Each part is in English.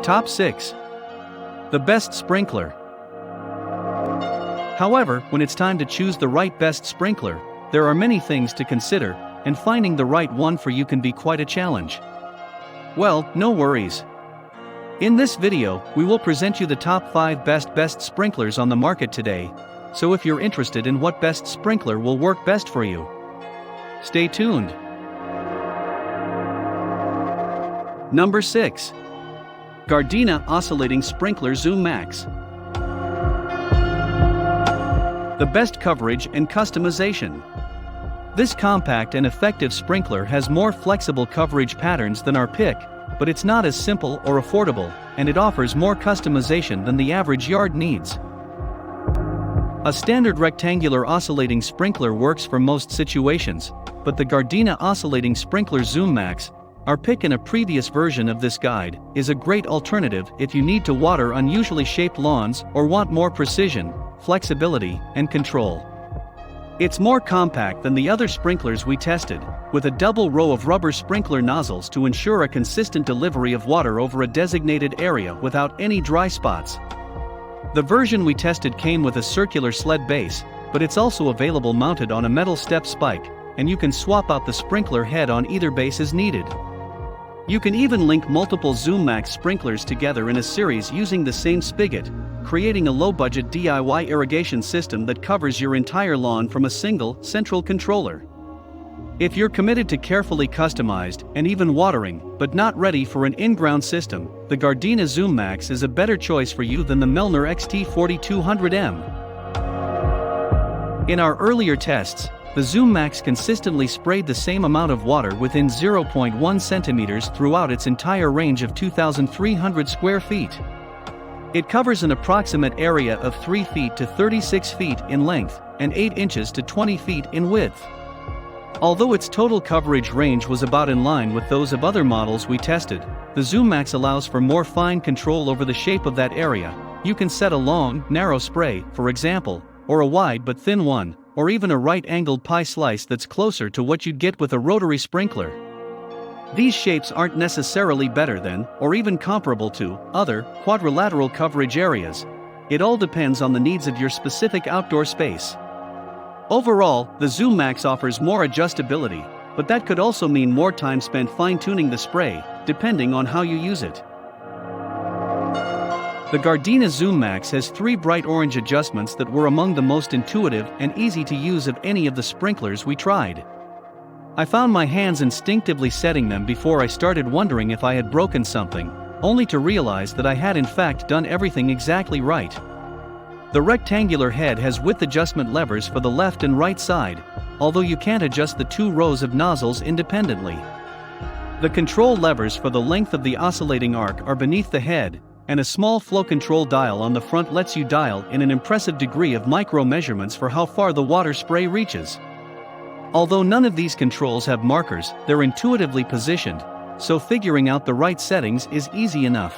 Top 6. The best sprinkler. However, when it's time to choose the right best sprinkler, there are many things to consider, and finding the right one for you can be quite a challenge. Well, no worries. In this video, we will present you the top 5 best sprinklers on the market today, so if you're interested in what best sprinkler will work best for you, stay tuned. Number 6. Gardena Oscillating Sprinkler Zoom Max. The best coverage and customization. This compact and effective sprinkler has more flexible coverage patterns than our pick, but it's not as simple or affordable, and it offers more customization than the average yard needs. A standard rectangular oscillating sprinkler works for most situations, but the Gardena Oscillating Sprinkler Zoom Max, our pick in a previous version of this guide, is a great alternative if you need to water unusually shaped lawns or want more precision, flexibility, and control. It's more compact than the other sprinklers we tested, with a double row of rubber sprinkler nozzles to ensure a consistent delivery of water over a designated area without any dry spots. The version we tested came with a circular sled base, but it's also available mounted on a metal step spike, and you can swap out the sprinkler head on either base as needed. You can even link multiple Zoom Max sprinklers together in a series using the same spigot, creating a low-budget DIY irrigation system that covers your entire lawn from a single, central controller. If you're committed to carefully customized and even watering, but not ready for an in-ground system, the Gardena Zoom Max is a better choice for you than the Melnor XT4200M. In our earlier tests, the Zoom Max consistently sprayed the same amount of water within 0.1 centimeters throughout its entire range of 2,300 square feet. It covers an approximate area of 3 feet to 36 feet in length and 8 inches to 20 feet in width. Although its total coverage range was about in line with those of other models we tested, the Zoom Max allows for more fine control over the shape of that area. You can set a long, narrow spray, for example, or a wide but thin one, or even a right-angled pie slice that's closer to what you'd get with a rotary sprinkler. These shapes aren't necessarily better than, or even comparable to, other, quadrilateral coverage areas. It all depends on the needs of your specific outdoor space. Overall, the Zoom Max offers more adjustability, but that could also mean more time spent fine-tuning the spray, depending on how you use it. The Gardena Zoom Max has 3 bright orange adjustments that were among the most intuitive and easy to use of any of the sprinklers we tried. I found my hands instinctively setting them before I started wondering if I had broken something, only to realize that I had in fact done everything exactly right. The rectangular head has width adjustment levers for the left and right side, although you can't adjust the 2 rows of nozzles independently. The control levers for the length of the oscillating arc are beneath the head, and a small flow control dial on the front lets you dial in an impressive degree of micro measurements for how far the water spray reaches. Although none of these controls have markers, they're intuitively positioned, so figuring out the right settings is easy enough.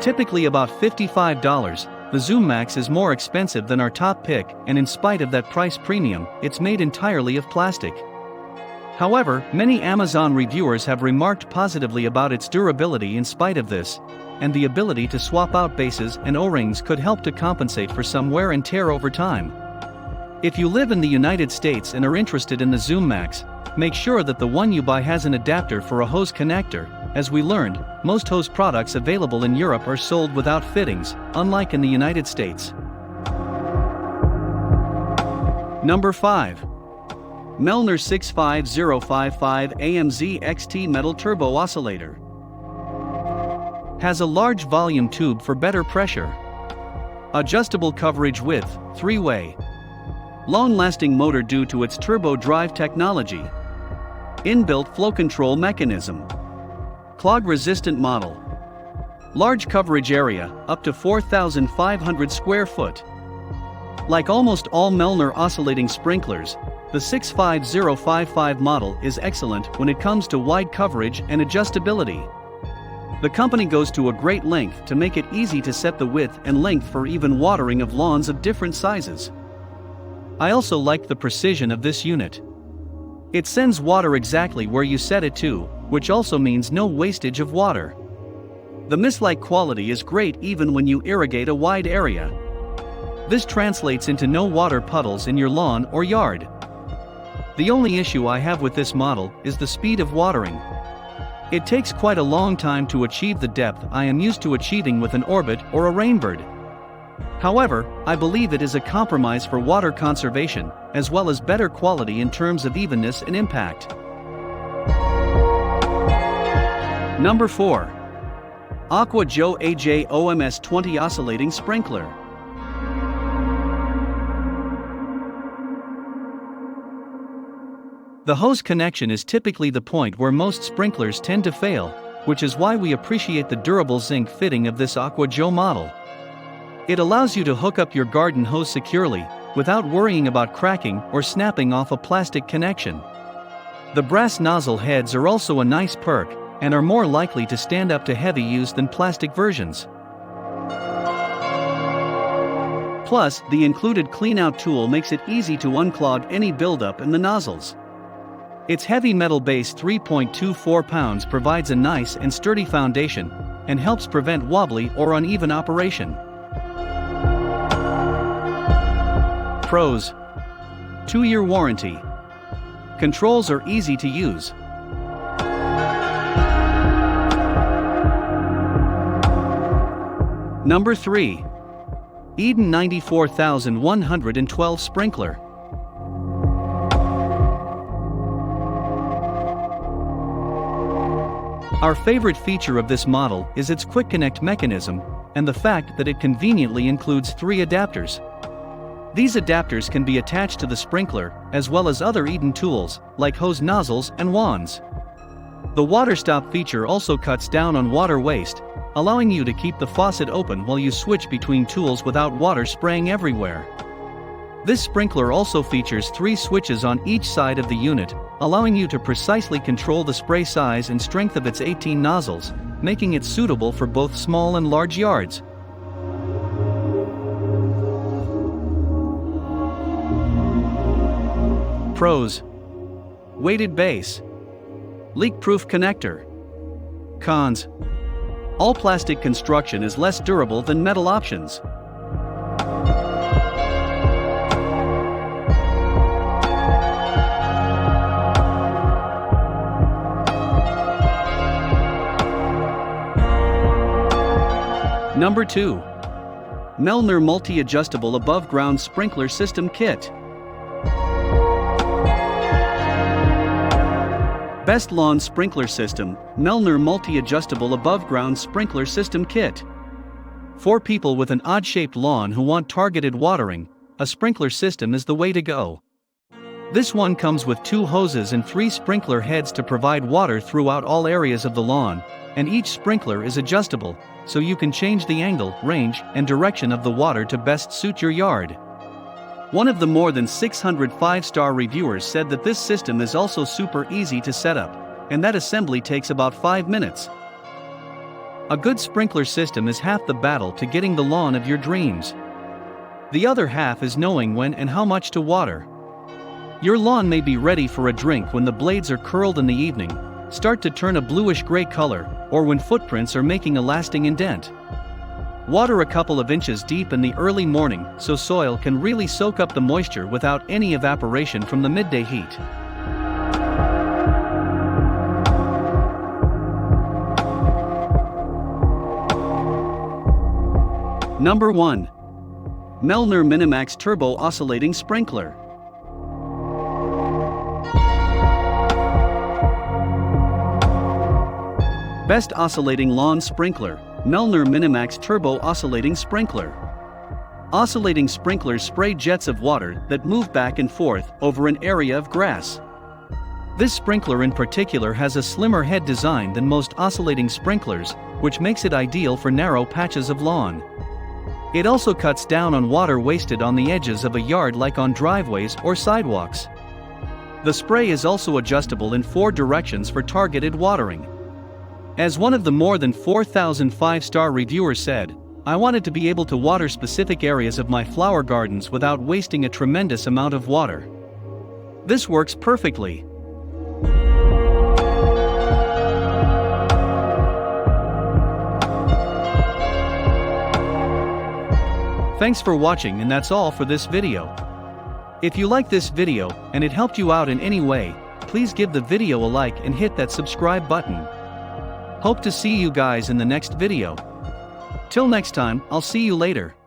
Typically about $55, the Zoom Max is more expensive than our top pick, and in spite of that price premium, it's made entirely of plastic. However, many Amazon reviewers have remarked positively about its durability in spite of this, and the ability to swap out bases and O-rings could help to compensate for some wear and tear over time. If you live in the United States and are interested in the Zoom Max, make sure that the one you buy has an adapter for a hose connector. As we learned, most hose products available in Europe are sold without fittings, unlike in the United States. Number 5. Melnor 65055 AMZ XT Metal Turbo Oscillator. Has a large volume tube for better pressure. Adjustable coverage width, 3-way. Long-lasting motor due to its turbo drive technology. Inbuilt flow control mechanism. Clog-resistant model. Large coverage area, up to 4,500 square foot. Like almost all Melnor oscillating sprinklers, the 65055 model is excellent when it comes to wide coverage and adjustability. The company goes to a great length to make it easy to set the width and length for even watering of lawns of different sizes. I also like the precision of this unit. It sends water exactly where you set it to, which also means no wastage of water. The mist-like quality is great even when you irrigate a wide area. This translates into no water puddles in your lawn or yard. The only issue I have with this model is the speed of watering. It takes quite a long time to achieve the depth I am used to achieving with an Orbit or a Rainbird. However, I believe it is a compromise for water conservation, as well as better quality in terms of evenness and impact. Number 4. AquaJoe AJ-OMS 20 Oscillating Sprinkler. The hose connection is typically the point where most sprinklers tend to fail, which is why we appreciate the durable zinc fitting of this AquaJoe model. It allows you to hook up your garden hose securely, without worrying about cracking or snapping off a plastic connection. The brass nozzle heads are also a nice perk, and are more likely to stand up to heavy use than plastic versions. Plus, the included clean-out tool makes it easy to unclog any buildup in the nozzles. Its heavy metal base 3.24 pounds provides a nice and sturdy foundation, and helps prevent wobbly or uneven operation. Pros: 2-year warranty. Controls are easy to use. Number 3. Eden 94112 Sprinkler. Our favorite feature of this model is its quick connect mechanism, and the fact that it conveniently includes 3 adapters. These adapters can be attached to the sprinkler, as well as other Eden tools, like hose nozzles and wands. The water stop feature also cuts down on water waste, allowing you to keep the faucet open while you switch between tools without water spraying everywhere. This sprinkler also features 3 switches on each side of the unit, allowing you to precisely control the spray size and strength of its 18 nozzles, making it suitable for both small and large yards. Pros: weighted base, leak-proof connector. Cons: all plastic construction is less durable than metal options. Number 2. Melnor Multi-Adjustable Above-Ground Sprinkler System Kit. Best Lawn Sprinkler System, Melnor Multi-Adjustable Above-Ground Sprinkler System Kit. For people with an odd-shaped lawn who want targeted watering, a sprinkler system is the way to go. This one comes with 2 hoses and 3 sprinkler heads to provide water throughout all areas of the lawn, and each sprinkler is adjustable, so you can change the angle, range, and direction of the water to best suit your yard. One of the more than 600 5-star reviewers said that this system is also super easy to set up, and that assembly takes about 5 minutes. A good sprinkler system is half the battle to getting the lawn of your dreams. The other half is knowing when and how much to water. Your lawn may be ready for a drink when the blades are curled in the evening, start to turn a bluish-gray color, or when footprints are making a lasting indent. Water a couple of inches deep in the early morning so soil can really soak up the moisture without any evaporation from the midday heat. Number 1. Melnor Minimax Turbo Oscillating Sprinkler. Best Oscillating Lawn Sprinkler, Melnor Minimax Turbo Oscillating Sprinkler. Oscillating sprinklers spray jets of water that move back and forth over an area of grass. This sprinkler in particular has a slimmer head design than most oscillating sprinklers, which makes it ideal for narrow patches of lawn. It also cuts down on water wasted on the edges of a yard, like on driveways or sidewalks. The spray is also adjustable in 4 directions for targeted watering. As one of the more than 4,000 5-star reviewers said, "I wanted to be able to water specific areas of my flower gardens without wasting a tremendous amount of water." This works perfectly. Thanks for watching, and that's all for this video. If you like this video, and it helped you out in any way, please give the video a like and hit that subscribe button. Hope to see you guys in the next video. Till next time, I'll see you later.